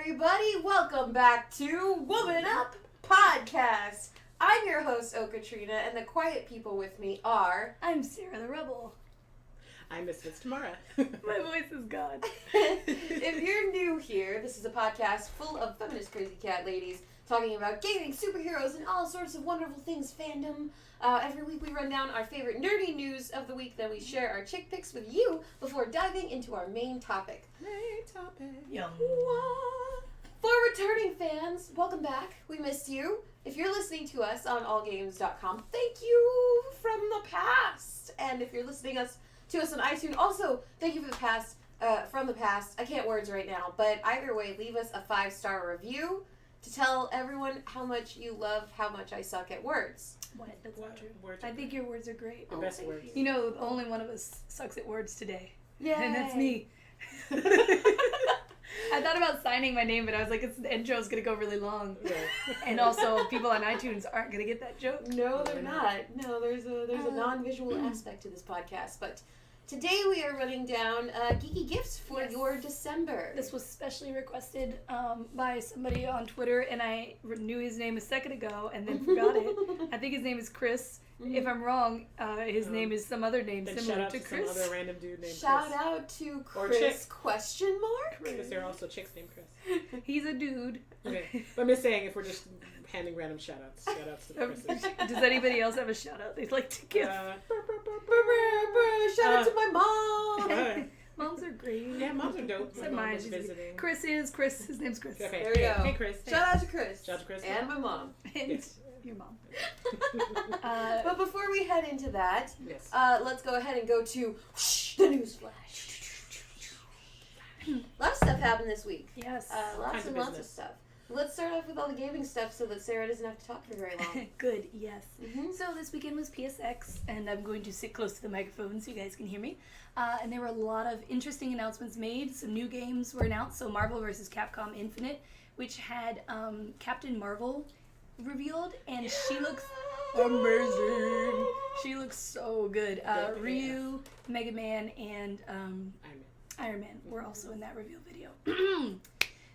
everybody. Welcome back to Woman Up Podcast. I'm your host, OhCatrina, and the quiet people with me are... I'm SarahTheRebel. I'm MisfitsTamara. My voice is gone. If you're new here, this is a podcast full of feminist crazy cat ladies talking about gaming, superheroes, and all sorts of wonderful things fandom. Every week we run down our favorite nerdy news of the week, then we share our chick picks with you before diving into our main topic. Yum. For returning fans, welcome back. We missed you. If you're listening to us on allgames.com, thank you from the past. And if you're listening to us on iTunes, also thank you for the past, from the past. I can't words right now, but either way, leave us a 5-star review to tell everyone how much you love how much I suck at words. What? That's not true. Words I think your words are great. The best words. You know, only one of us sucks at words today. Yeah, And that's me. I thought about signing my name, but I was like, the intro's going to go really long. Yeah. And also, people on iTunes aren't going to get that joke. No, they're not. No, there's a non-visual aspect to this podcast, but today we are running down geeky gifts for your December. This was specially requested by somebody on Twitter, and I knew his name a second ago and then forgot it. I think his name is Chris. Mm-hmm. If I'm wrong, his name is some other name similar to Chris. Some other random dude named Shout Chris. out to Or Chris, chick. question mark? Because there are also chicks named Chris. He's a dude. Okay. But I'm just saying, if we're just handing random shout-outs to the Chris's. Does anybody else have a shout out they'd like to give? Shout out to my mom! Moms are great. Yeah, moms are dope. My Except mom mine, was she's visiting. Chris. His name's Chris. Okay. There we go. Hey, Chris. Shout out to Chris. Shout out to Chris. And my mom. And Yes. your mom. But before we head into that, Yes. let's go ahead and go to the news flash. A lot of stuff happened this week. Yes. Lots Kinds and of lots of business. stuff. Let's start off with all the gaming stuff so that Sarah doesn't have to talk for very long. Good, yes. Mm-hmm. So this weekend was PSX, and I'm going to sit close to the microphone so you guys can hear me. And there were a lot of interesting announcements made. Some new games were announced. So Marvel vs. Capcom Infinite, which had Captain Marvel revealed, and she looks amazing. She looks so good. Ryu, Mega Man, and Iron Man were also in that reveal video.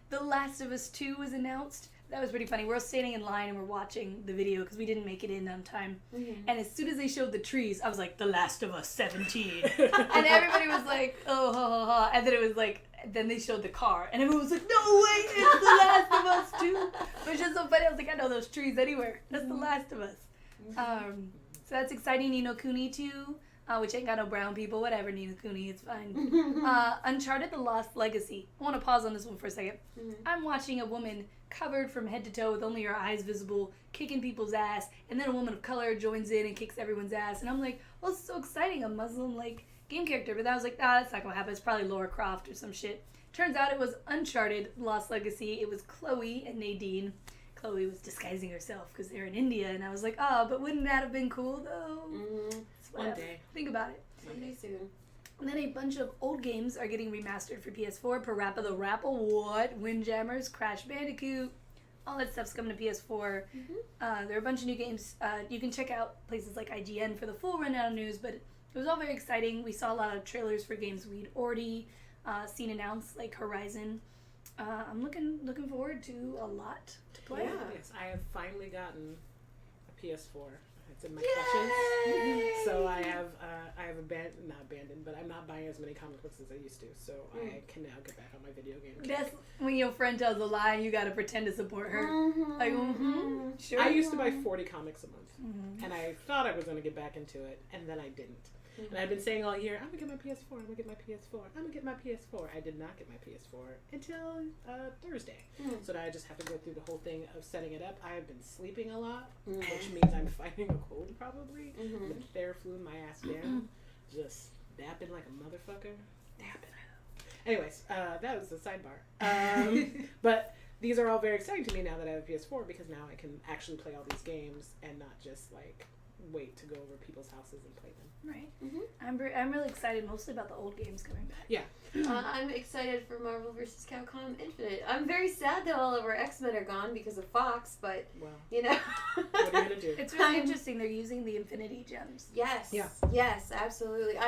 The Last of Us 2 was announced. That was pretty funny. We're all standing in line and we're watching the video because we didn't make it in on time. Mm-hmm. And as soon as they showed the trees, I was like, The Last of Us 17. And everybody was like, oh, ha, ha, ha. And then it was like, then they showed the car. And everyone was like, no way, it's The Last of Us 2. It was just so funny. I was like, I know those trees anywhere. That's The Last of Us. So that's exciting. Ni no Kuni 2. Which ain't got no brown people, whatever, Ni no Kuni, it's fine. Uncharted The Lost Legacy. I want to pause on this one for a second. I'm watching a woman covered from head to toe with only her eyes visible, kicking people's ass, and then a woman of color joins in and kicks everyone's ass. And I'm like, well, this is so exciting, a Muslim, game character. But then I was like, that's not going to happen. It's probably Lara Croft or some shit. Turns out it was Uncharted Lost Legacy. It was Chloe and Nadine. Chloe was disguising herself because they're in India, and I was like, oh, but wouldn't that have been cool, though? Mm-hmm. One day. Think about it. Someday soon. And then a bunch of old games are getting remastered for PS4. Parappa the Rapple, what? Windjammers, Crash Bandicoot, all that stuff's coming to PS4. There are a bunch of new games. You can check out places like IGN for the full rundown of news, but it was all very exciting. We saw a lot of trailers for games we'd already seen announced, like Horizon. I'm looking forward to a lot to play. Yeah. Yes, I have finally gotten a PS4. It's in my collections. So I have not abandoned, but I'm not buying as many comic books as I used to. So I can now get back on my video game kick. That's when your friend tells a lie and you gotta pretend to support her. Like, sure. I used to buy 40 comics a month, and I thought I was going to get back into it, and then I didn't. And I've been saying all year, I'm going to get my PS4, I'm going to get my PS4, I'm going to get my PS4. I did not get my PS4 until Thursday. So now I just have to go through the whole thing of setting it up. I have been sleeping a lot, which means I'm fighting a cold probably. I've been Theraflu my ass down, just napping like a motherfucker. Napping. Anyways, that was the sidebar. But these are all very exciting to me now that I have a PS4 because now I can actually play all these games and not just wait to go over people's houses and play them. Right. I'm really excited mostly about the old games coming back. Yeah. I'm excited for Marvel vs. Capcom Infinite. I'm very sad that all of our X-Men are gone because of Fox, but, Well, you know. what are you going to do? It's really interesting. They're using the Infinity Gems. Yes. Yeah. Yes, absolutely.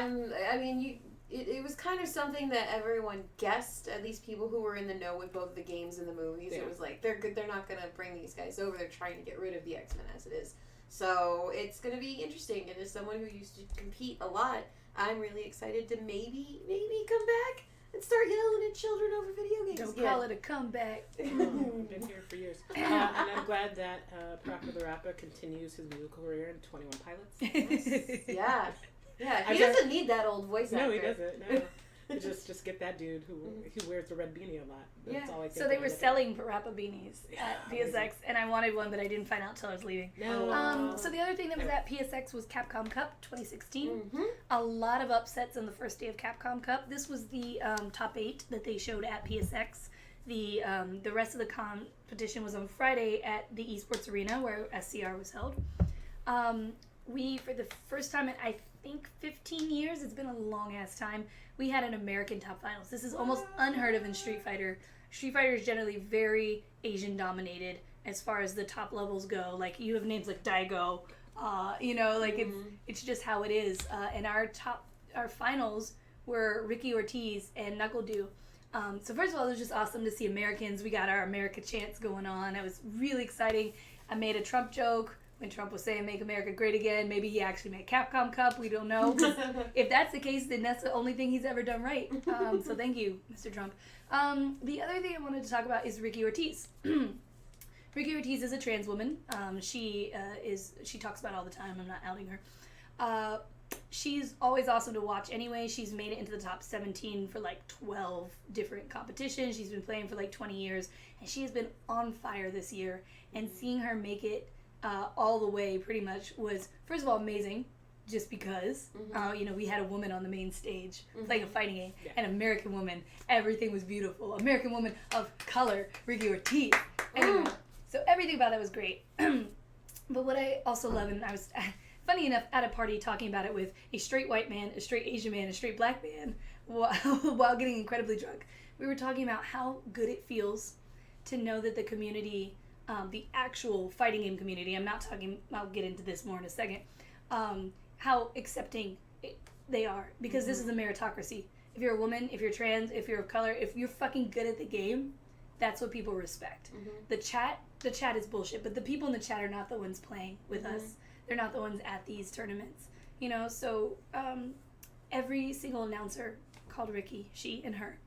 it was kind of something that everyone guessed, at least people who were in the know with both the games and the movies. Yeah. It was like, they're not going to bring these guys over. They're trying to get rid of the X-Men as it is. So it's going to be interesting. And as someone who used to compete a lot, I'm really excited to maybe come back and start yelling at children over video games. Don't call it a comeback. I've been here for years. And I'm glad that Parker the Rapper continues his musical career in 21 Pilots. Yeah. Yeah, he doesn't need that old voice actor. No, he doesn't. No. Just get that dude who wears the red beanie a lot. That's all I think. So they were selling Parappa beanies at PSX, and I wanted one, but I didn't find out until I was leaving. No. So the other thing that was at PSX was Capcom Cup 2016. Mm-hmm. A lot of upsets on the first day of Capcom Cup. This was the top 8 that they showed at PSX. The rest of the competition was on Friday at the Esports Arena where SCR was held. We, for the first time in, I think, 15 years, it's been a long-ass time, we had an American top finals. This is almost unheard of in Street Fighter. Street Fighter is generally very Asian-dominated as far as the top levels go. Like, you have names like Daigo, it's just how it is. And our finals were Ricky Ortiz and Knuckle Dew. So first of all, it was just awesome to see Americans. We got our America chants going on. It was really exciting. I made a Trump joke when Trump was saying "Make America Great Again." Maybe he actually made Capcom Cup. We don't know. If that's the case, then that's the only thing he's ever done right. So thank you, Mr. Trump. The other thing I wanted to talk about is Ricky Ortiz. Ricky Ortiz is a trans woman. She talks about it all the time. I'm not outing her. She's always awesome to watch anyway. She's made it into the top 17 for like 12 different competitions. She's been playing for like 20 years, and she has been on fire this year. And seeing her make it all the way pretty much was, first of all, amazing, just because we had a woman on the main stage playing a fighting game, an American woman. Everything was beautiful. American woman of color, Ricky Ortiz. Anyway, so everything about that was great. But what I also love, and I was funny enough at a party talking about it with a straight white man, a straight Asian man, a straight black man, while getting incredibly drunk, we were talking about how good it feels to know that the community, the actual fighting game community, I'm not talking, I'll get into this more in a second, how accepting they are, because this is a meritocracy. If you're a woman, if you're trans, if you're of color, if you're fucking good at the game, that's what people respect. The chat is bullshit, but the people in the chat are not the ones playing with us. They're not the ones at these tournaments, so every single announcer called Ricky, she and her.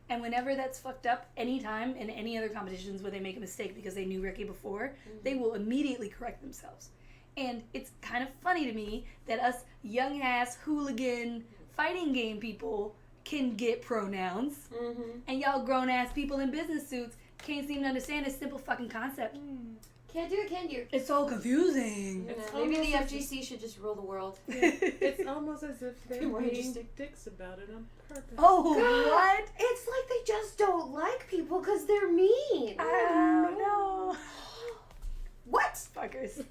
And whenever that's fucked up, anytime in any other competitions where they make a mistake because they knew Ricky before, they will immediately correct themselves. And it's kind of funny to me that us young-ass hooligan fighting game people can get pronouns, and y'all grown-ass people in business suits can't seem to understand this simple fucking concept. Can't do it, can you? It's so confusing. Maybe the FGC should just rule the world. It's almost as if they're More being interesting. dicks about it on purpose. Oh, God, what? It's like they just don't like people because they're mean. Oh, no. What? Fuckers.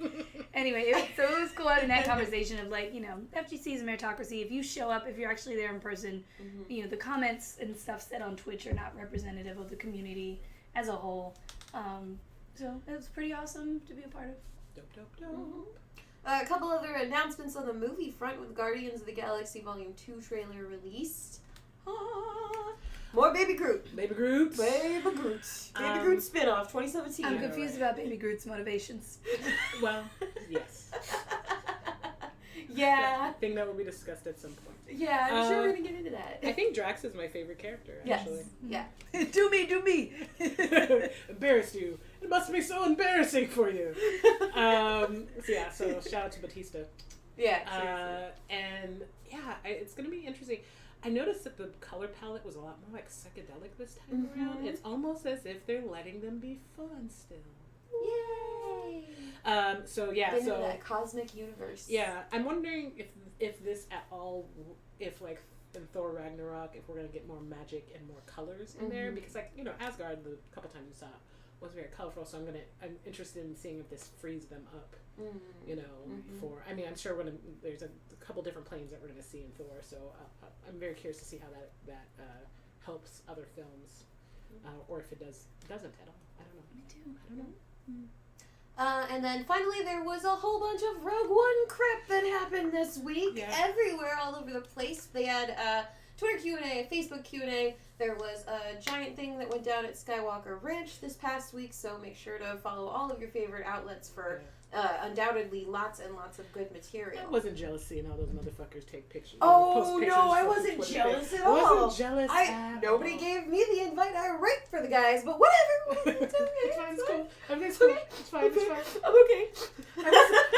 Anyway, so it was cool having that conversation of like, FGC is a meritocracy. If you show up, if you're actually there in person, the comments and stuff said on Twitch are not representative of the community as a whole. So it was pretty awesome to be a part of. Dope. A couple other announcements on the movie front with Guardians of the Galaxy Volume 2 trailer released. More Baby Groot. Baby Groot. Baby Groot spin-off 2017. I'm confused about Baby Groot's motivations. Well, yes. Yeah. I think that will be discussed at some point. Yeah, I'm sure we're going to get into that. I think Drax is my favorite character, actually. Yes. Yeah. Do me. Embarrassed you. It must be so embarrassing for you. So shout out to Batista. Yeah, it's going to be interesting. I noticed that the color palette was a lot more like psychedelic this time around. It's almost as if they're letting them be fun still. Yay! Into that cosmic universe. Yeah, I'm wondering if this at all, if like in Thor Ragnarok, if we're gonna get more magic and more colors in there, because Asgard, the couple times you saw it, was very colorful. So I'm interested in seeing if this frees them up. I'm sure there's a couple different planes that we're gonna see in Thor. So I'm very curious to see how that helps other films, or if it doesn't at all. I don't know. Me too. I don't know. And then finally there was a whole bunch of Rogue One crap that happened this week. Yeah. Everywhere, all over the place. They had Twitter Q&A, Facebook Q&A. There was a giant thing that went down at Skywalker Ranch this past week, so make sure to follow all of your favorite outlets for undoubtedly lots and lots of good material. I wasn't jealous seeing all those motherfuckers take pictures. Oh, post pictures no, I for wasn't Twitter. jealous at I all. wasn't jealous at Nobody all. gave me the invite. I raped for the guys, but whatever. It's okay. It's fine, it's cool. Everything's It's cool. okay. It's fine, it's fine. I'm okay.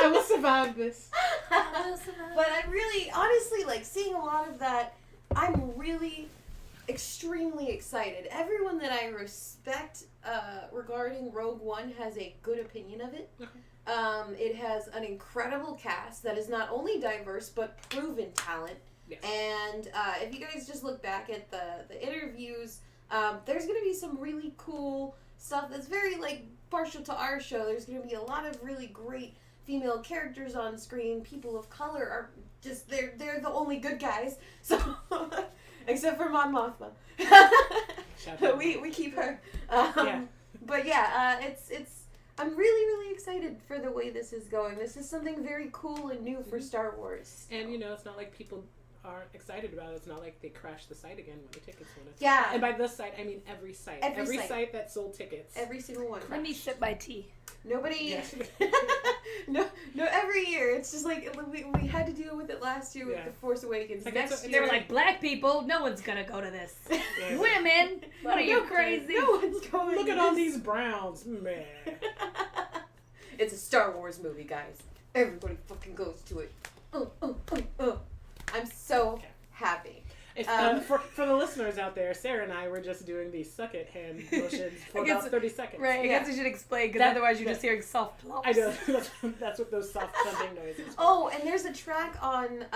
I will survive this. But I'm really, honestly, like, seeing a lot of that, I'm really extremely excited. Everyone that I respect regarding Rogue One has a good opinion of it. Okay. It has an incredible cast that is not only diverse, but proven talent. Yes. And if you guys just look back at the interviews, there's going to be some really cool stuff that's very, like, partial to our show. There's going to be a lot of really great female characters on screen. People of color are just, they're the only good guys. So, except for Mon Mothma. we keep her. Yeah. But yeah, it's I'm really excited for the way this is going. This is something very cool and new for Star Wars. And it's not like people aren't excited about it. It's not like they crashed the site again when the tickets went up. Yeah. And by the site, I mean every site. Every site that sold tickets. Every single one. Let me sip my tea. Nobody. Yeah. no. Every year it's just like we had to deal with it last year with The Force Awakens. Like Next They year were like, black people, no one's gonna go to this. Yeah. Women, what are you crazy? No one's going. Look to at all this. these browns, man. It's a Star Wars movie, guys. Everybody fucking goes to it. I'm so happy. If, for the listeners out there, Sarah and I were just doing these suck it hand motions for I guess- about 30 seconds. Right, I Yeah. guess I should explain, because That- otherwise you're that- just hearing soft plops. I know. That's what those soft thumping noises are. Oh, and there's a track on,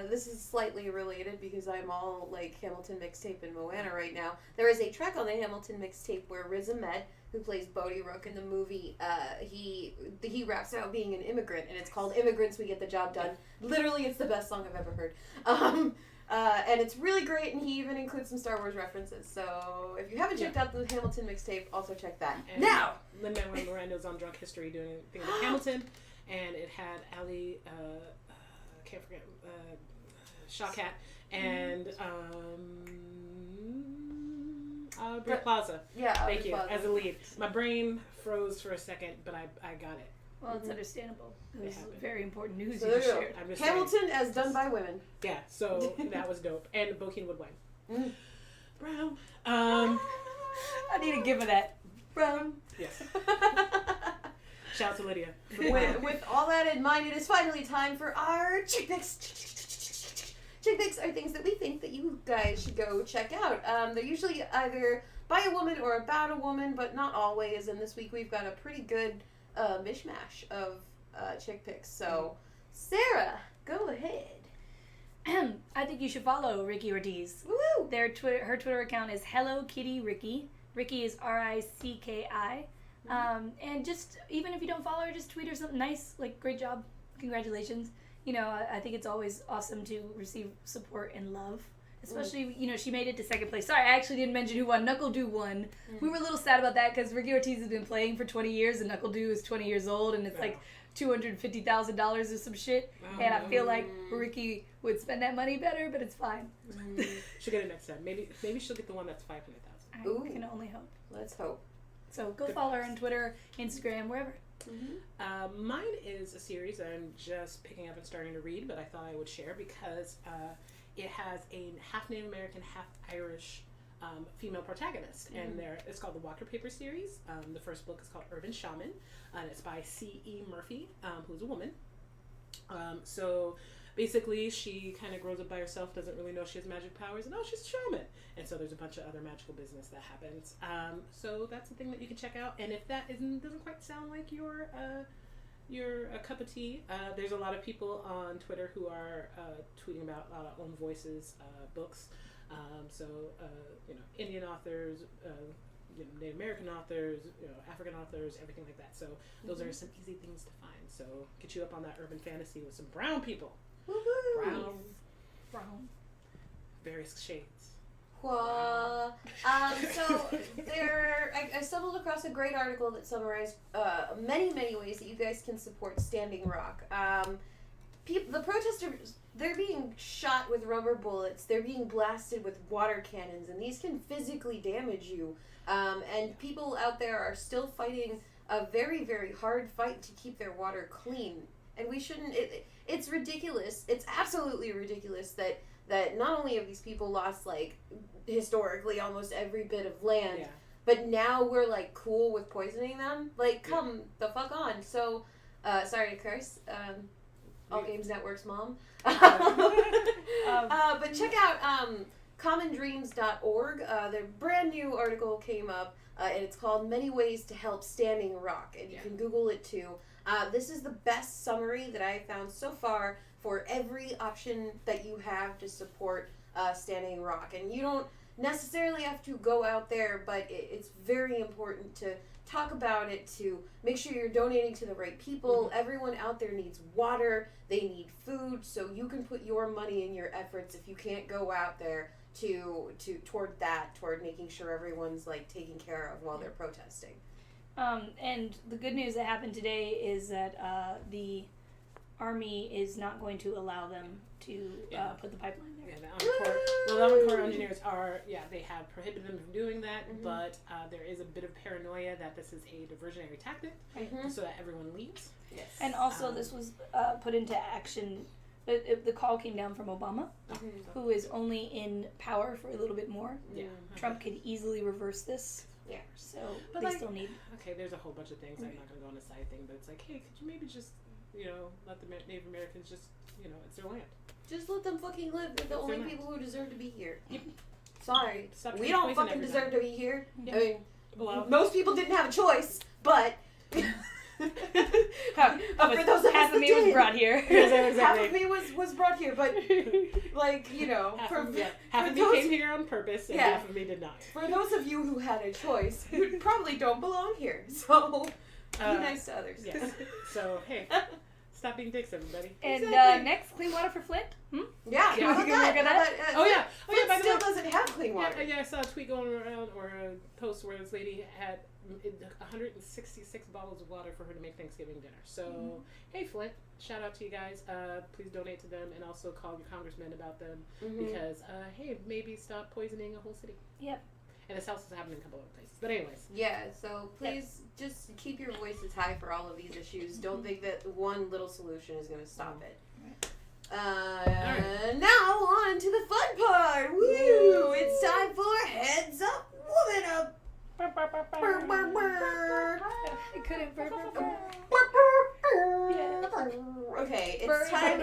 this is slightly related because I'm all, like, Hamilton mixtape and Moana right now. There is a track on the Hamilton mixtape where Riz Ahmed, who plays Bodhi Rook in the movie, he raps about being an immigrant, and it's called Immigrants We Get the Job Done. Literally, it's the best song I've ever heard. And it's really great, and he even includes some Star Wars references. So if you haven't checked out the Hamilton mixtape, also check that. And Now! Lin-Manuel Miranda's on Drunk History doing a thing about Hamilton, and it had Ali, can't forget, Shawkat, and Aubrey Plaza. Yeah, Thank you, as a lead. My brain froze for a second, but I got it. Well, it's understandable. It was happened. very important news So you there just you go. shared. I'm just Hamilton as done by women. Yeah, so that was dope. And Bokeem Woodwine. Mm. Brown. I need to give her that. Brown. Yes. Shout out to Lydia. With all that in mind, it is finally time for our chick picks. Chick picks are things that we think that you guys should go check out. They're usually either by a woman or about a woman, but not always. And this week we've got a pretty good mishmash of chick picks. So, Sarah, go ahead. I think you should follow Ricky Ortiz. Woo! Her Twitter account is Hello Kitty Ricky. Ricky is RICKI. And just, even if you don't follow her, just tweet her something nice, like, great job, congratulations. I think it's always awesome to receive support and love. Especially, she made it to second place. Sorry, I actually didn't mention who won. Knuckle Doo won. We were a little sad about that because Ricky Ortiz has been playing for 20 years and Knuckle Doo is 20 years old and it's like $250,000 or some shit. And I feel like Ricky would spend that money better, but it's fine. She'll get it next time. Maybe she'll get the one that's 500,000. I can only hope. Let's hope. So go follow her on Twitter, Instagram, wherever. Mine is a series that I'm just picking up and starting to read, but I thought I would share because it has a half Native American, half Irish female protagonist, and it's called the Walker Paper series. The first book is called Urban Shaman, and it's by C.E. Murphy, who's a woman. So basically, she kind of grows up by herself, doesn't really know she has magic powers, and she's a shaman. And so there's a bunch of other magical business that happens. So that's a thing that you can check out. And if that doesn't quite sound like your a cup of tea, there's a lot of people on Twitter who are tweeting about Own Voices books. Indian authors, Native American authors, African authors, everything like that. So those are some easy things to find. So get you up on that urban fantasy with some brown people. Woohoo! Brown. Various shades. So there, I stumbled across a great article that summarized many ways that you guys can support Standing Rock. The protesters, they're being shot with rubber bullets, they're being blasted with water cannons, and these can physically damage you. And people out there are still fighting a very, very hard fight to keep their water clean. And we shouldn't, it's ridiculous. It's absolutely ridiculous that not only have these people lost, like, historically almost every bit of land, but now we're, like, cool with poisoning them. Like, come the fuck on. So, sorry to curse, All Games Network's mom. But check out commondreams.org. Their brand new article came up, and it's called Many Ways to Help Standing Rock, and you can Google it too. This is the best summary that I found so far for every option that you have to support Standing Rock. And you don't necessarily have to go out there, but it's very important to talk about it, to make sure you're donating to the right people. Everyone out there needs water, they need food, so you can put your money and your efforts if you can't go out there toward making sure everyone's, like, taken care of while they're protesting. And the good news that happened today is that the Army is not going to allow them to put the pipeline there. The Army Corps engineers are, they have prohibited them from doing that, but there is a bit of paranoia that this is a diversionary tactic, so that everyone leaves. Yes. And also this was put into action. The call came down from Obama, who is only in power for a little bit more. Trump could easily reverse this. Yeah. So but they still need... Okay, there's a whole bunch of things. I'm not going to go on a side thing, but it's like, hey, could you maybe just, let the Native Americans just, it's their land. Just let them fucking live. They're the only people who deserve to be here. Yep. Sorry. Stop We don't fucking deserve to be here. Yeah. I mean, most people didn't have a choice, but... for those of half us of me was brought here. Half of me was brought here, but, like, half of me came here on purpose, and half of me did not. For those of you who had a choice, you probably don't belong here, so be nice to others. Yes. So, hey, stop being dicks, everybody. And next, clean water for Flint. Yeah. Can we work on that? Flint by the still way, doesn't have clean water. I saw a tweet going around, or a post where this lady had 166 bottles of water for her to make Thanksgiving dinner. So, hey, Flint, shout out to you guys. Please donate to them, and also call your congressmen about them, because, hey, maybe stop poisoning a whole city. Yep. And this house is happening in a couple other places. But anyways. Yeah, so please just keep your voices high for all of these issues. Don't think that one little solution is going to stop it. Right. Now on to the fun part. Woo! It's time for Heads Up, Woman Up. Burr, burr, burr. I couldn't burr. Okay, it's time.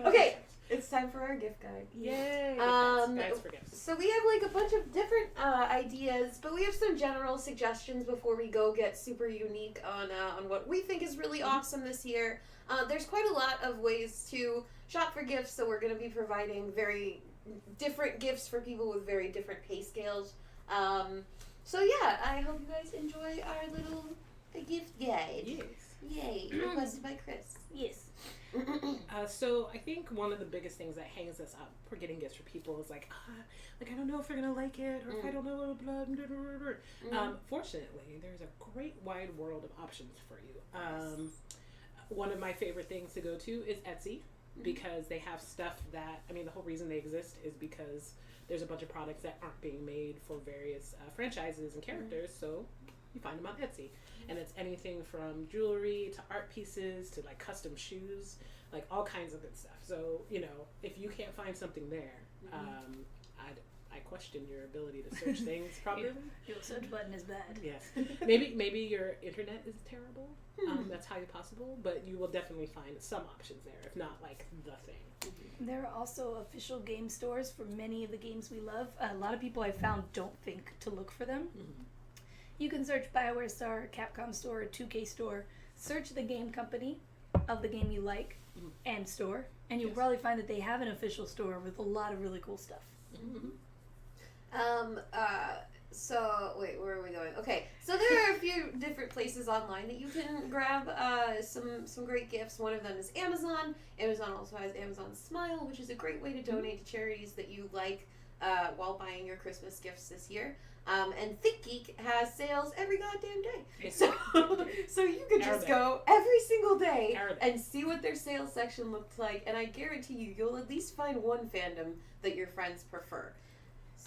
Okay, it's time for our gift guide. Yay! Guides for gifts. So we have, like, a bunch of different ideas, but we have some general suggestions before we go get super unique on what we think is really awesome this year. There's quite a lot of ways to shop for gifts, so we're going to be providing very different gifts for people with very different pay scales. So yeah, I hope you guys enjoy our little gift guide. Yes. Yay, requested by Chris. Yes. So I think one of the biggest things that hangs us up for getting gifts for people is like I don't know if they're gonna like it, or if I don't know, blah, blah, blah, blah. Fortunately, there's a great wide world of options for you. One of my favorite things to go to is Etsy, because they have stuff that, the whole reason they exist is because there's a bunch of products that aren't being made for various franchises and characters, so you find them on Etsy. And it's anything from jewelry to art pieces to, like, custom shoes, like, all kinds of good stuff. So, if you can't find something there, I question your ability to search things properly. Your search button is bad. Yes. Maybe your internet is terrible. That's highly possible, but you will definitely find some options there, if not, like, the thing. There are also official game stores for many of the games we love. A lot of people I've found don't think to look for them. You can search BioWare store, Capcom store, 2K store. Search the game company of the game you like and store, and you'll probably find that they have an official store with a lot of really cool stuff. So, wait, where are we going? Okay, so there are a few different places online that you can grab some great gifts. One of them is Amazon. Amazon also has Amazon Smile, which is a great way to donate to charities that you like while buying your Christmas gifts this year. And ThinkGeek has sales every goddamn day. So you can just Arabic. go every single day Arabic. and see what their sales section looks like. And I guarantee you'll at least find one fandom that your friends prefer.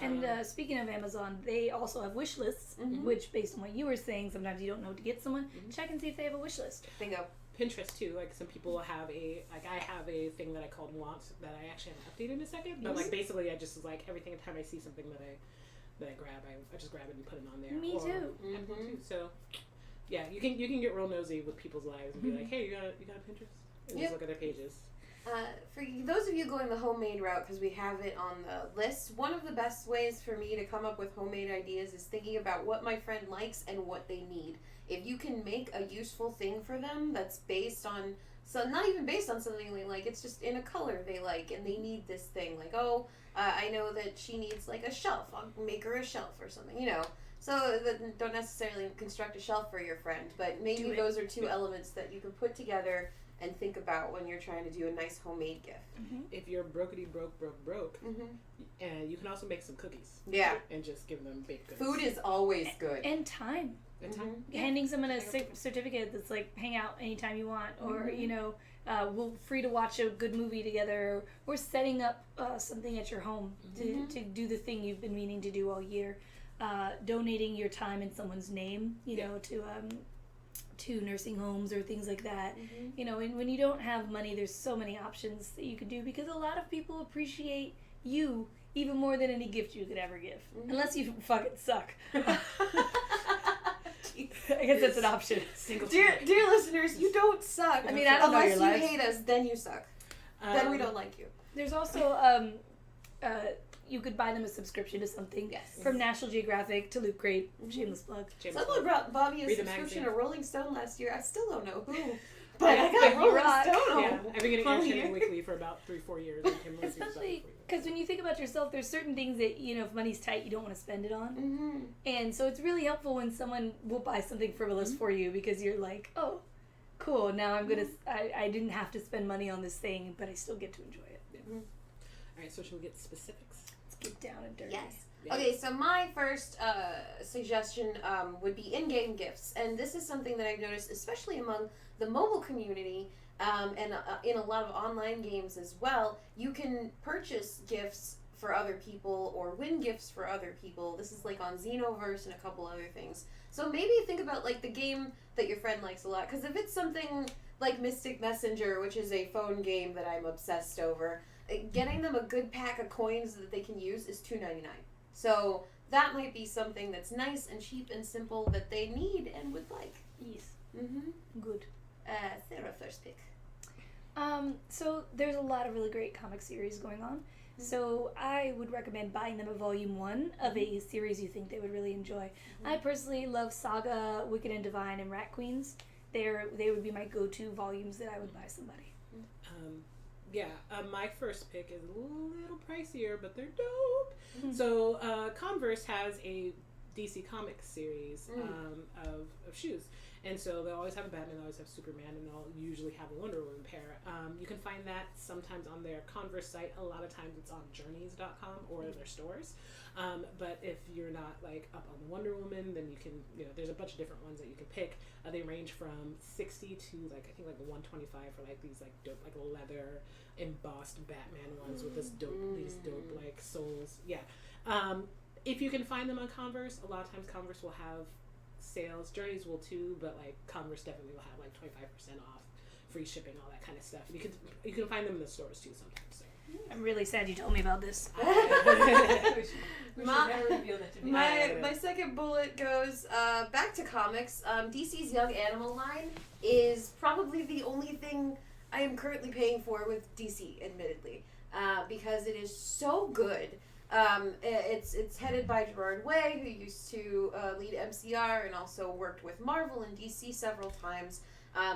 And speaking of Amazon, they also have wish lists, which, based on what you were saying, sometimes you don't know what to get someone. Check and see if they have a wish list. Bingo. Pinterest too, like some people have I have a thing that I called wants that I actually haven't updated in a second, but like basically I just was like every time I see something that I grab, I just grab it and put it on there. Me too. Apple too. So yeah, you can get real nosy with people's lives and be like, hey, you got a Pinterest? And just look at their pages. For those of you going the homemade route, because we have it on the list, one of the best ways for me to come up with homemade ideas is thinking about what my friend likes and what they need. If you can make a useful thing for them that's based on, so not even based on something they like, it's just in a color they like and they need this thing. Like, I know that she needs like a shelf. I'll make her a shelf or something, you know. So don't necessarily construct a shelf for your friend, but maybe those are two elements that you can put together and think about when you're trying to do a nice homemade gift. If you're brokety broke, and you can also make some cookies. Yeah. And just give them baked goods. Food is always good. And time. Handing someone a certificate that's like hang out anytime you want, or we're free to watch a good movie together, or setting up something at your home to do the thing you've been meaning to do all year. Donating your time in someone's name, to nursing homes or things like that. And when you don't have money, there's so many options that you could do, because a lot of people appreciate you even more than any gift you could ever give, unless you fucking suck. I guess that's an option. Dear listeners, you don't suck. I mean, I don't know your unless lives. you hate us, then you suck. Then we don't like you. There's also you could buy them a subscription to something. Yes. From National Geographic to Loot Crate. Shameless plug. Someone brought Bobby a Read the subscription magazine. to Rolling Stone last year. I still don't know who. But I got Rolling Stone. Yeah, I've been getting Entertainment Weekly for about 3-4 years. Especially because when you think about yourself, there's certain things that, if money's tight, you don't want to spend it on. And so it's really helpful when someone will buy something frivolous for you, because you're like, oh, cool, now I'm going to, I didn't have to spend money on this thing, but I still get to enjoy it. All right, so should we get specifics? Let's get down and dirty. Yes. Okay, so my first suggestion would be in-game gifts. And this is something that I've noticed, especially among the mobile community, and in a lot of online games as well. You can purchase gifts for other people or win gifts for other people. This is like on Xenoverse and a couple other things. So maybe think about like the game that your friend likes a lot. Because if it's something like Mystic Messenger, which is a phone game that I'm obsessed over, getting them a good pack of coins that they can use is $2.99. So that might be something that's nice and cheap and simple that they need and would like. Yes. Good. Sarah, first pick. So there's a lot of really great comic series going on. So I would recommend buying them a volume 1 of a series you think they would really enjoy. I personally love Saga, Wicked and Divine, and Rat Queens. They would be my go-to volumes that I would buy somebody. My first pick is a little pricier, but they're dope. So Converse has a DC Comics series of shoes. And so they'll always have a Batman, they'll always have Superman, and they'll usually have a Wonder Woman pair. You can find that sometimes on their Converse site. A lot of times it's on journeys.com or their stores. But if you're not like up on the Wonder Woman, then you can, there's a bunch of different ones that you can pick. They range from $60 to I think $125 for like these like dope like leather embossed Batman ones with these dope like soles. Yeah. If you can find them on Converse, a lot of times Converse will have sales. Journeys will too, but like Converse definitely will have like 25% off, free shipping, all that kind of stuff. And you can find them in the stores too sometimes. So. I'm really sad you told me about this. My second bullet goes back to comics. DC's Young Animal line is probably the only thing I am currently paying for with DC, admittedly, because it is so good. It's headed by Gerard Way, who used to lead MCR and also worked with Marvel and DC several times.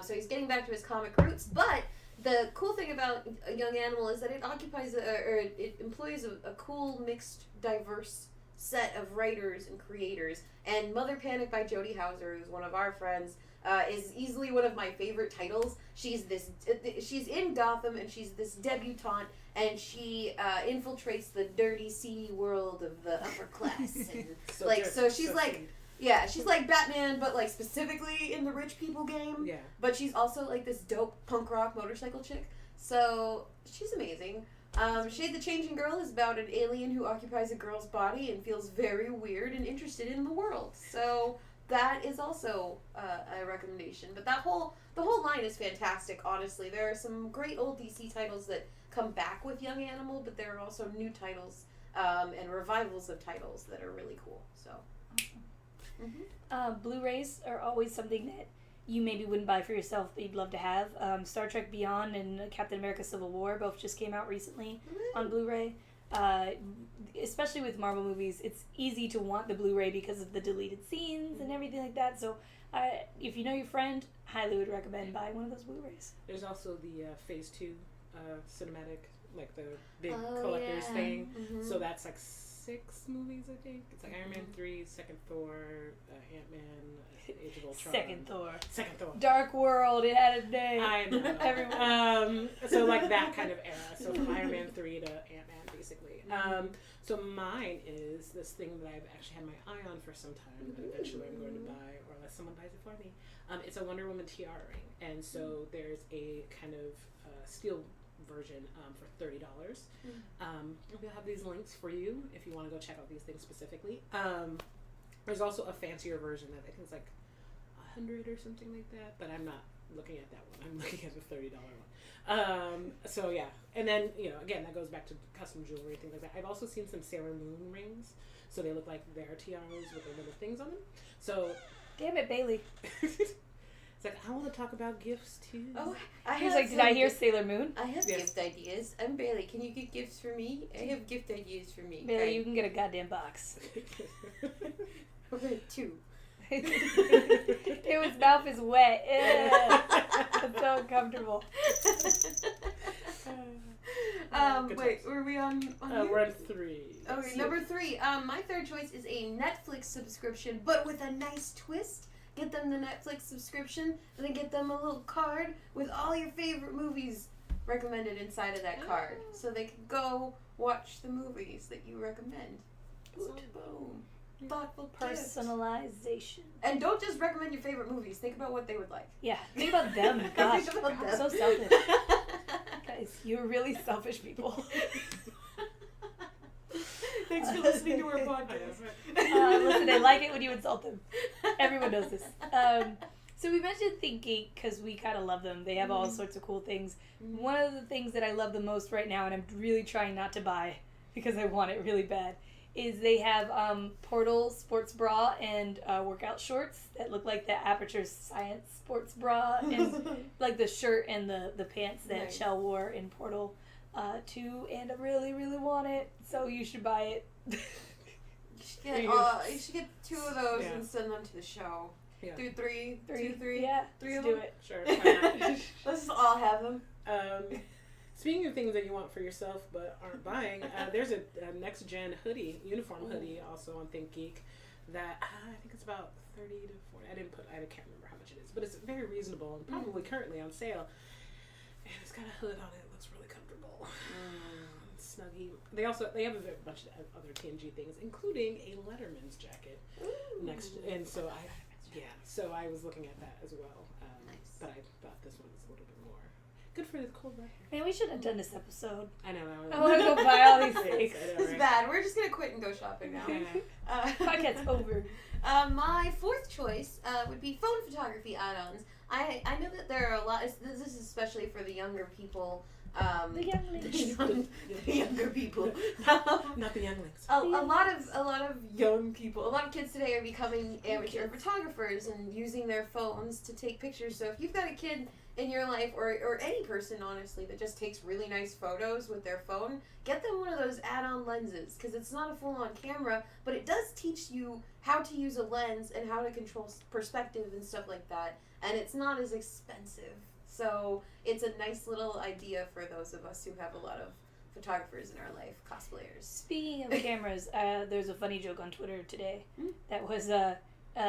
So he's getting back to his comic roots. But the cool thing about A Young Animal is that it occupies it employs a cool, mixed, diverse set of writers and creators. And Mother Panic by Jody Houser, who's one of our friends, is easily one of my favorite titles. She's in Gotham, and she's this debutante, and she infiltrates the dirty, seedy world of the upper class. And she's like, yeah, she's like Batman, but like specifically in the rich people game. Yeah. But she's also like this dope punk rock motorcycle chick. So she's amazing. Shade the Changing Girl is about an alien who occupies a girl's body and feels very weird and interested in the world. So that is also a recommendation. But the whole line is fantastic, honestly. There are some great old DC titles that come back with Young Animal, but there are also new titles and revivals of titles that are really cool. So, Blu-rays are always something that you maybe wouldn't buy for yourself, but you'd love to have. Star Trek Beyond and Captain America Civil War both just came out recently on Blu-ray. Especially with Marvel movies, it's easy to want the Blu-ray because of the deleted scenes and everything like that. So if you know your friend, highly would recommend buying one of those Blu-rays. There's also the Phase 2 cinematic, like the big collector's thing. Mm-hmm. So that's like 6 movies, I think. It's like Iron Man 3, Second Thor, Ant-Man, Age of Ultron. Second Thor. Dark World, it had a name. I know. Everyone. So like that kind of era. So from Iron Man 3 to Ant-Man, basically. So mine is this thing that I've actually had my eye on for some time that eventually I'm going to buy, or unless someone buys it for me. It's a Wonder Woman tiara ring. And so there's a kind of steel version for $30. We'll have these links for you if you want to go check out these things specifically. There's also a fancier version that I think is like $100 or something like that, but I'm not looking at that one. I'm looking at the $30 one. So yeah, and then again that goes back to custom jewelry and things like that. I've also seen some Sailor Moon rings, so they look like their tiaras with their little things on them. So damn it, Bailey. It's like, I want to talk about gifts too. Oh, he was like, did I hear Sailor Moon? I have gift ideas. I'm Bailey. Can you get gifts for me? I have gift ideas for me. Bailey, you can get a goddamn box. Okay, 2. His mouth is wet. It's so uncomfortable. Wait, were we on we're on 3. Okay, number 3. My third choice is a Netflix subscription, but with a nice twist. Get them the Netflix subscription, and then get them a little card with all your favorite movies recommended inside of that card. So they can go watch the movies that you recommend. So, boom. Thoughtful personalization. Gift. And don't just recommend your favorite movies. Think about what they would like. Yeah, think about them. Gosh, think about them. So selfish. Guys, you're really selfish people. Thanks for listening to our podcast. Listen, they like it when you insult them. Everyone knows this. So we mentioned ThinkGeek because we kind of love them. They have all sorts of cool things. One of the things that I love the most right now, and I'm really trying not to buy because I want it really bad, is they have Portal sports bra and workout shorts that look like the Aperture Science sports bra, and like the shirt and the pants that Shell wore in Portal 2, and I really, really want it, so you should buy it. You should get 2 of those and send them to the show. Yeah. 3. Yeah, 3 let's of do them? it. Sure. Let's just all have them. Speaking of things that you want for yourself but aren't buying, there's a next gen uniform hoodie also on ThinkGeek that I think it's about $30 to $40. I can't remember how much it is, but it's very reasonable and probably currently on sale. And it's got a hood on it. It looks really comfortable. Snuggy. They have a bunch of other TNG things, including a Letterman's jacket and so I was looking at that as well. Nice. But I thought this one was a little bit more good for the cold weather. Man, we should have done this episode. I know. I want to go buy all these things. It's bad. We're just gonna quit and go shopping now. Podcast's over. My 4th choice would be phone photography add-ons. I know that there are a lot. This is especially for the younger people. The younglings. The younger people. Not the younglings. A lot of young people. A lot of kids today are becoming amateur photographers and using their phones to take pictures. So if you've got a kid in your life, or any person honestly that just takes really nice photos with their phone, get them one of those add-on lenses, because it's not a full-on camera, but it does teach you how to use a lens and how to control perspective and stuff like that, and it's not as expensive. So it's a nice little idea for those of us who have a lot of photographers in our life, cosplayers. Speaking of cameras, there's a funny joke on Twitter today that was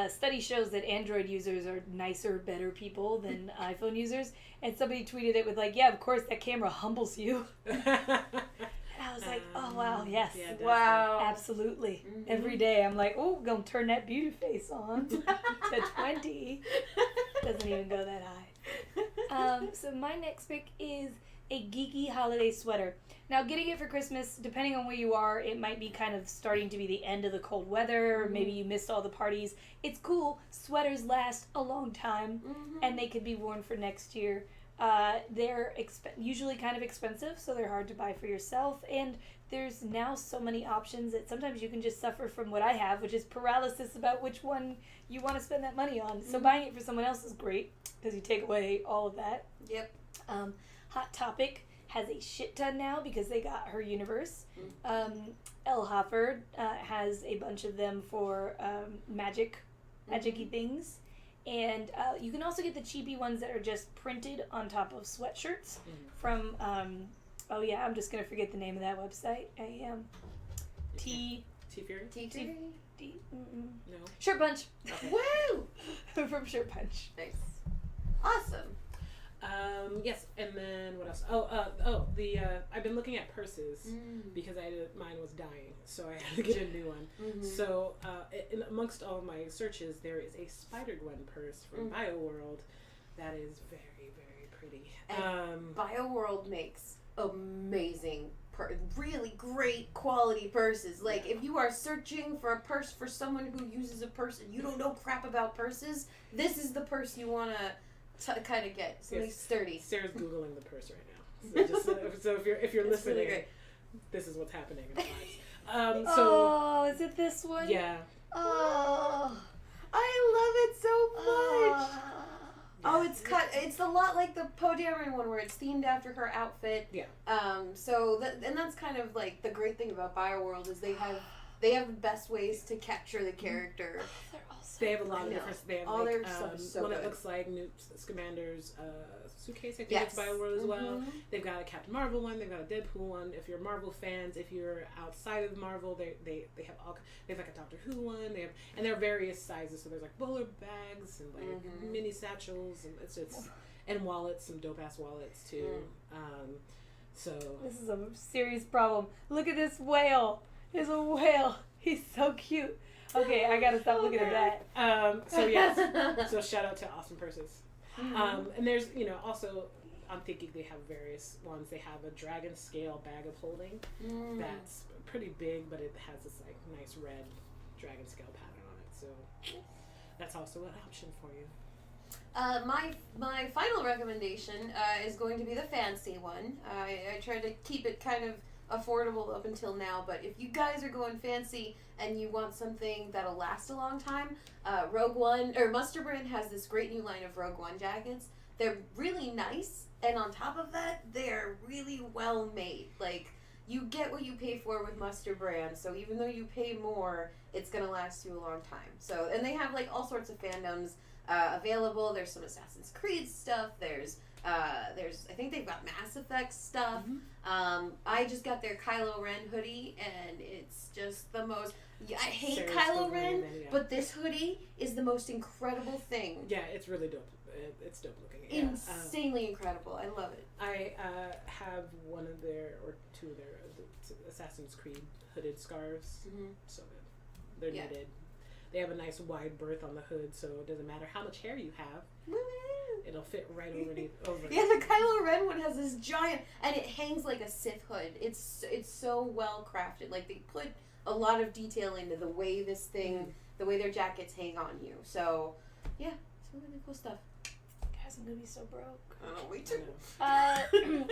study shows that Android users are nicer, better people than iPhone users. And somebody tweeted it with like, yeah, of course, that camera humbles you. And I was like, oh, wow, yes. Yeah, Wow. Absolutely. Every day I'm like, oh, gonna turn that beauty face on to 20. Doesn't even go that high. So my next pick is a geeky holiday sweater. Now, getting it for Christmas, depending on where you are, it might be kind of starting to be the end of the cold weather. Maybe you missed all the parties. It's cool. Sweaters last a long time, and they could be worn for next year. They're usually kind of expensive, so they're hard to buy for yourself. And there's now so many options that sometimes you can just suffer from what I have, which is paralysis about which one you want to spend that money on. So buying it for someone else is great because you take away all of that. Yep. Hot Topic has a shit ton now because they got her universe. Elle Hoffer has a bunch of them for magic-y things. And you can also get the cheapy ones that are just printed on top of sweatshirts from, I'm just going to forget the name of that website. T-Fury? No. Shirt Punch. Okay. Woo! From Shirt Punch. Nice. Awesome. Yes, and then what else? I've been looking at purses because mine was dying, so I had to get a new one. So, amongst all of my searches, there is a Spider-Gwen purse from BioWare that is very, very pretty. And BioWare makes amazing, really great quality purses. Like, if you are searching for a purse for someone who uses a purse and you don't know crap about purses, this is the purse you want to kind of get something sturdy. Sarah's googling the purse right now. So if you're listening, really this is what's happening in our lives. Is it this one? Yeah. Oh, I love it so much. Yeah. It's cut. It's a lot like the Poe Dameron one, where it's themed after her outfit. Yeah. And that's kind of like the great thing about BioWare is they have the best ways to capture the character. They're all so They have a lot of different. They have all their stuff is so one good. that looks like Newt Scamander's suitcase. I think Yes. it's BioWare as well. They've got a Captain Marvel one. They've got a Deadpool one. If you're Marvel fans, if you're outside of Marvel, they have all. They have like a Doctor Who one. And there are various sizes. So there's like bowler bags and like mini satchels and it's and wallets, some dope ass wallets too. So This is a serious problem. Look at this whale. There's a whale. He's so cute. Okay, I gotta stop looking at that. So yes, so shout out to Awesome Purses. And there's also on ThinkGeek they have various ones. They have a dragon scale bag of holding that's pretty big, but it has this like nice red dragon scale pattern on it. So that's also an option for you. My final recommendation is going to be the fancy one. I tried to keep it kind of affordable up until now, but if you guys are going fancy and you want something that'll last a long time, Rogue One or Muster Brand has this great new line of Rogue One jackets. They're really nice, and on top of that, they're really well made. Like, you get what you pay for with Muster Brand, so even though you pay more, it's gonna last you a long time. So, and they have like all sorts of fandoms available. There's some Assassin's Creed stuff. There's I think they've got Mass Effect stuff. I just got their Kylo Ren hoodie, and it's just the most. I hate Sarah's Kylo hoodie, Ren, yeah. but this hoodie is the most incredible thing. Yeah, it's really dope. It's dope looking. Yeah. Insanely incredible. I love it. I have one of their or two of their Assassin's Creed hooded scarves. So good. They're knitted. They have a nice wide berth on the hood, so it doesn't matter how much hair you have. It'll fit right over. Yeah, the Kylo Ren one has this giant, and it hangs like a Sith hood. It's so well crafted. Like, they put a lot of detail into the way this thing, the way their jackets hang on you. So, yeah, some really cool stuff. Guys, I'm gonna be so broke. Oh, we too.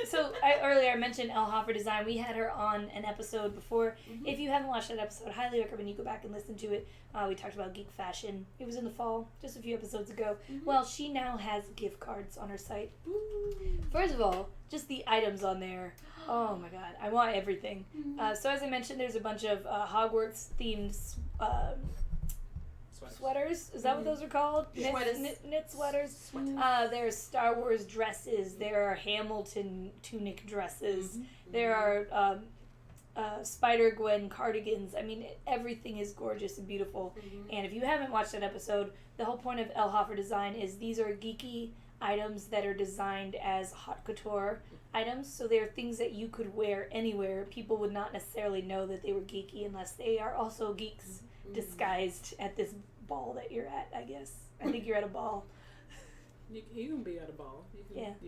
So earlier I mentioned Elle Hoffer Design. We had her on an episode before. If you haven't watched that episode, I highly recommend you go back and listen to it. We talked about geek fashion. It was in the fall, just a few episodes ago. Well, she now has gift cards on her site. First of all, just the items on there. Oh my god, I want everything. So as I mentioned, there's a bunch of Hogwarts themed sweaters. Is that what those are called? Knit sweaters. There's Star Wars dresses. There are Hamilton tunic dresses. There are Spider-Gwen cardigans. I mean, everything is gorgeous and beautiful. Mm-hmm. And if you haven't watched that episode, the whole point of Elhofer Design is these are geeky items that are designed as haute couture items. So they're things that you could wear anywhere. People would not necessarily know that they were geeky unless they are also geeks disguised at this ball that you're at, I guess. I think you're at a ball. You can be at a ball. You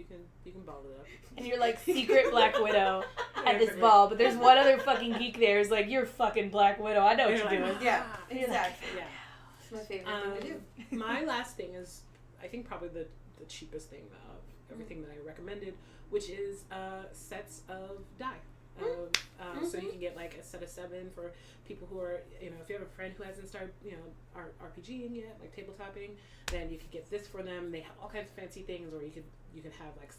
can ball it up. And you're like secret Black Widow at this ball, but there's one other fucking geek there who's like, you're fucking Black Widow. I know what you're doing. Yeah, And you're exactly. Yeah. It's my favorite thing to do. My last thing is, I think, probably the cheapest thing of everything that I recommended, which is sets of die. So you can get like a set of 7 for people who are, if you have a friend who hasn't started, RPGing yet, like tabletopping, then you could get this for them. They have all kinds of fancy things, or you could have like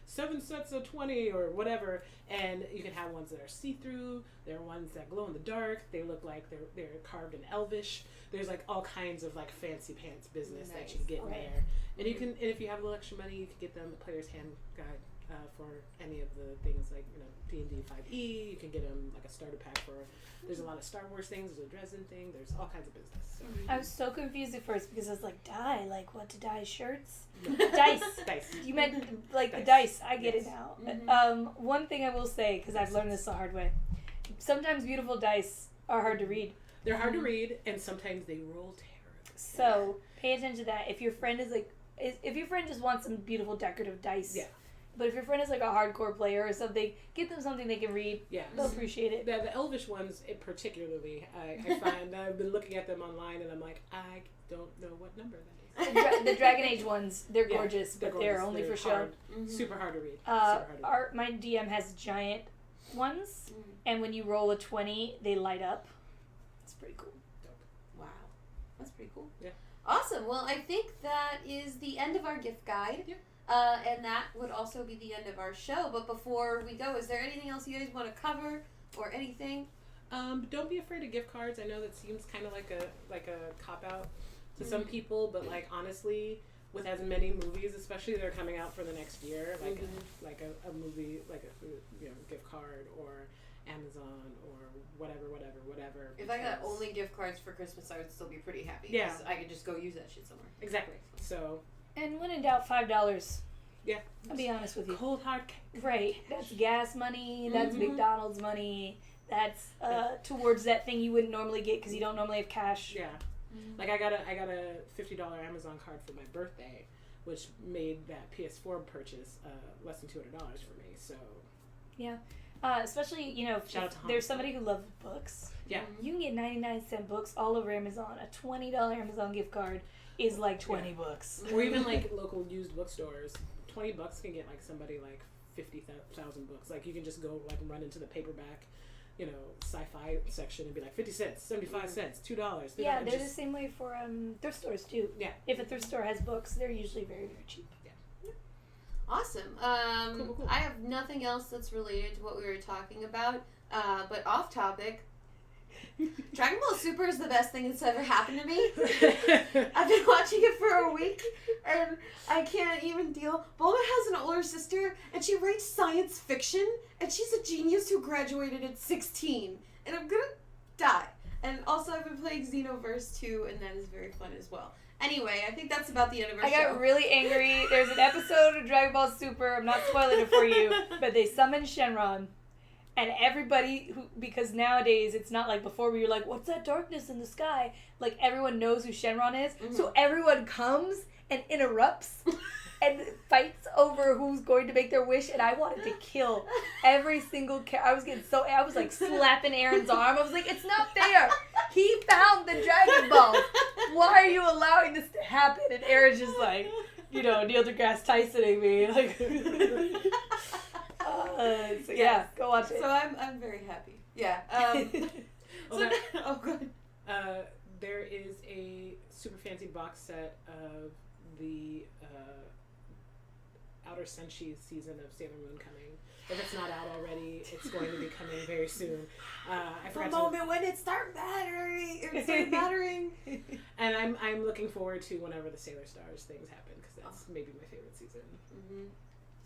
7 sets of 20 or whatever, and you can have ones that are see-through. There are ones that glow in the dark. They look like they're carved in Elvish. There's like all kinds of like fancy pants business that you can get in there. And you can, and if you have a little extra money, you can get them a player's hand guide. For any of the things like D&D 5e, you can get them like a starter pack for. There's a lot of Star Wars things. There's a Dresden thing. There's all kinds of business. So. I was so confused at first because I was like, dye, like what to dye shirts? Dice. You meant like the dice. I get it now. Mm-hmm. One thing I will say, because I've learned this the hard way, sometimes beautiful dice are hard to read. They're hard to read, and sometimes they roll terribly. So pay attention to that. If your friend is like, if your friend just wants some beautiful decorative dice. Yeah. But if your friend is like a hardcore player or something, get them something they can read. Yeah. They'll appreciate it. The Elvish ones, particularly, I find I've been looking at them online and I'm like, I don't know what number that is. The Dragon Age ones, they're gorgeous, but they're only for show. Super hard to read. My DM has giant ones, and when you roll a 20, they light up. It's pretty cool. Dope. Wow. That's pretty cool. Yeah. Awesome. Well, I think that is the end of our gift guide. Yeah. And that would also be the end of our show. But before we go, is there anything else you guys want to cover or anything? Don't be afraid of gift cards. I know that seems kind of like a cop-out to some people, but like honestly, with as many movies, especially that are coming out for the next year, like a movie, like a gift card or Amazon or whatever. If I got only gift cards for Christmas, I would still be pretty happy. Yeah. I could just go use that shit somewhere. Exactly. So. And when in doubt, $5. Yeah. I'll be honest with you. Cold hard cash. Right. That's gas money. That's McDonald's money. That's towards that thing you wouldn't normally get because you don't normally have cash. Yeah. Like I got a $50 Amazon card for my birthday, which made that PS4 purchase less than $200 for me. So. Yeah. Especially, if there's somebody who loves books. Yeah. You can get 99-cent books all over Amazon. A $20 Amazon gift card is like 20 bucks. Or even like local used bookstores. $20 can get like somebody like 50,000 books. Like you can just go like run into the paperback, sci-fi section and be like 50 cents, 75 cents, $2. Yeah, they're the same way for thrift stores too. Yeah. If a thrift store has books, they're usually very, very cheap. Yeah. Awesome. Cool. I have nothing else that's related to what we were talking about. But off topic, Dragon Ball Super is the best thing that's ever happened to me. I've been watching it for a week, and I can't even deal. Bulma has an older sister, and she writes science fiction, and she's a genius who graduated at 16, and I'm gonna die. And also, I've been playing Xenoverse 2, and that is very fun as well. Anyway, I think that's about the end of our show. I got really angry. There's an episode of Dragon Ball Super, I'm not spoiling it for you, but they summon Shenron. And everybody, because nowadays it's not like before where you're like, what's that darkness in the sky? Like everyone knows who Shenron is. Mm-hmm. So everyone comes and interrupts and fights over who's going to make their wish. And I wanted to kill every single I was like slapping Aaron's arm. I was like, it's not fair. He found the Dragon Ball. Why are you allowing this to happen? And Aaron's just like, Neil deGrasse Tysoning me. Like... So yeah, go watch it. So I'm very happy. Yeah. Good. There is a super fancy box set of the Outer Senshi season of Sailor Moon coming. If it's not out already, it's going to be coming very soon. The moment when it started mattering. And I'm looking forward to whenever the Sailor Stars things happen because that's maybe my favorite season. Mm-hmm.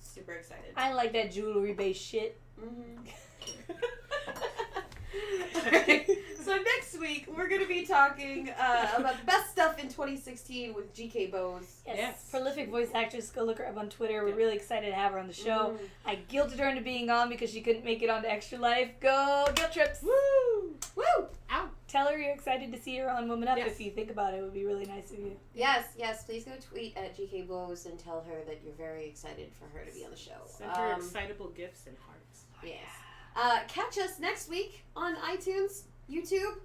Super excited. I like that jewelry based shit. Mm-hmm. Alright, so next week we're going to be talking about the best stuff in 2016 with GK Bose. Yes. Prolific voice actress. Go look her up on Twitter. We're really excited to have her on the show. I guilted her into being on because she couldn't make it onto Extra Life. Go Guilt Trips! Woo! Woo! Ow. Tell her you're excited to see her on Woman Up if you think about it. It would be really nice of you. Yes, please go tweet at GK Bose and tell her that you're very excited for her to be on the show. Send her excitable gifts and hearts. Yes. Catch us next week on iTunes, YouTube,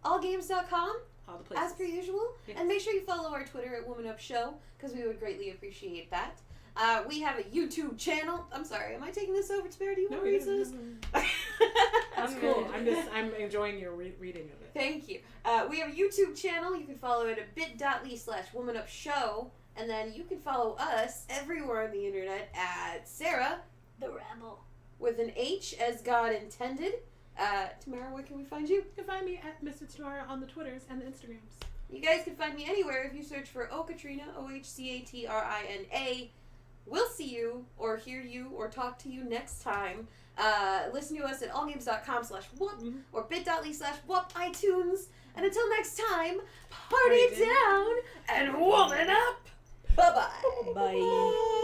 allgames.com, all the places. as per usual. Yes. And make sure you follow our Twitter at Woman Up Show, because we would greatly appreciate that. We have a YouTube channel. I'm sorry, am I taking this over, Tamara? Do you want to read this? That's cool. I'm enjoying your reading of it. Thank you. We have a YouTube channel. You can follow it at bit.ly/womanupshow. And then you can follow us everywhere on the internet at Sarah The Rebel. with an H as God intended. Tamara, where can we find you? You can find me at MisfitsTamara on the Twitters and the Instagrams. You guys can find me anywhere if you search for OhCatrina, OhCatrina. We'll see you, or hear you, or talk to you next time. Listen to us at allgames.com/whoop or bit.ly/whoop iTunes. And until next time, party down and woman up. Bye-bye. Bye.